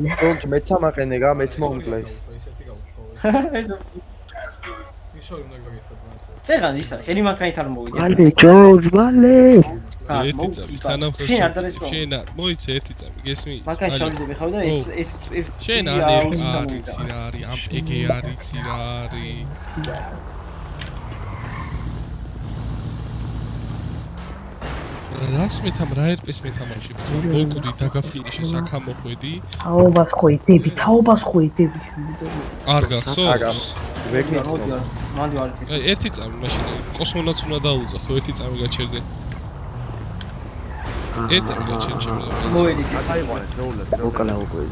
გონჩ მეც ამაყენე რა მეც მომკლეს ისეთი გავუშვა. ისორი უნდა გაგეშვა ესე. წეგან ისა, შენი მანქანით არ მოვიდე. ვალე ჯორჯ ვალე. ერთი წამი სანამ შენ არ დარეს რომ. შენ მოიცე ერთი წამი გესმის? მანქანის შავიზები ხავ და ეს შენ არის რა არის ამ ეგე არის რა არის. რას მეთამ რა ერპეს მეთამაში მოკუდი დაგაფინიშე საქამო ხვედი თაობას ხვედები თაობას ხვედები არ გახსოვს ვეგნიცო მანდი ვარ ერთი წამი მაშინ კოსმონავტს უნდა დაუძახო ხო ერთი წამი გაჩერდე ერთი წამი გაჩერდე მოვედი მოკლა უკვე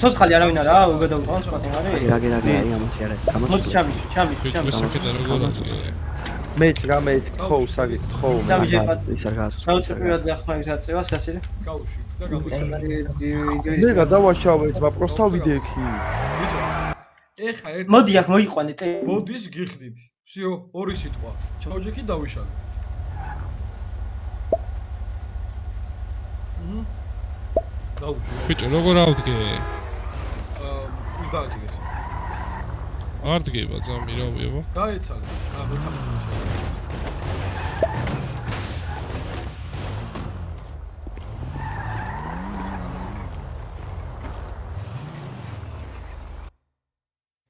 ცოცხალი არავინ არა უგედაუყავს პატიმარი რაგე ამასი არა მოდი ჩამის საკეთა როგორ არის მეც რა მეც ხოუ საგით ხოუ ის არ გასწორ საუწებიათ ახმარის აწევას გასილი გაუში და გავუწევ. მე გადავაშავე ძმა პროსტა ვიდექი ეხა ერთი მოდი აქ მოიყვანე ტე მოდის გიხდით. всё, ორი სიტყვა. ჩაუჯექი დავიშალე. გაუში. ბიჭო როგორ ავდგე ის დააჭირეს. არ დგება ძამი რა ვიო გაეცალე. მოწამე.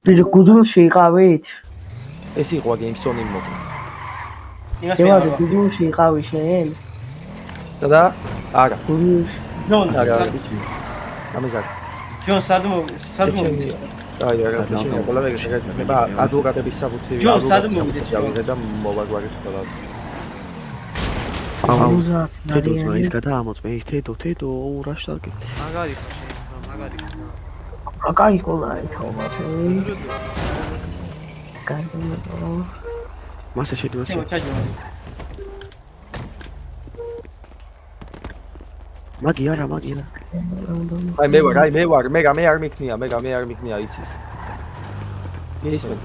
ბიჭო გუდულში იყავით? ეს იყო გეიმსონი მოკლა იმას დევარ მე გუდულში იყავი შენ? სადა? არა გუდულში ჯონ არა ბიჭი გამიზარ ჯონ სადმო აი რა გაჩენია ყველა ვეგეშეგება ადვოკატების საფუძველი ჯონ სადმო გავიღე და მოვაგვარი ხოლა აუზა თედო ის გადაამოწმე ის თედო ურაშტაკი მაგარი ხო შეიძლება მაგარი აკაი ყოლა თაობათი განდო მასა შედიოს მაგი არა აი მე ვარ მე არ მიქნია მე არ მიქნია იცის ისმენ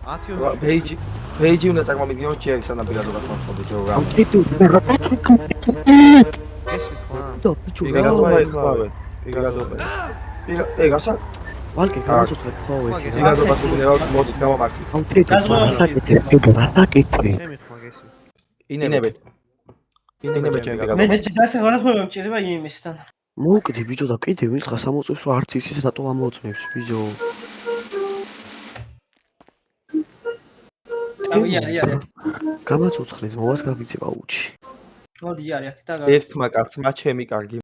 10 პეიჯი უნდა წარმომიდგინო ჩემი სანაპიროდებას მოხდეს რა თედო ეგასა ვალკი გასუხეთ ხო ეს ზიგადობას უნდა მოდით გამომართვით აუ თედო საკეთე ჩემი ხმა გესმის ინებეთ ჩემი მე ძასა გადახმება მჭირდება იმისთან მოვკდი ბიჭო და კიდე ვინც ხა სამოწმებს რომ არც ისის რატო ამოწმებს ბიჭო არის გამაცოცხლეს მოვას გაბიცება უჩი მოდი არის აქ და ერთმა კაცმა ჩემი კარგი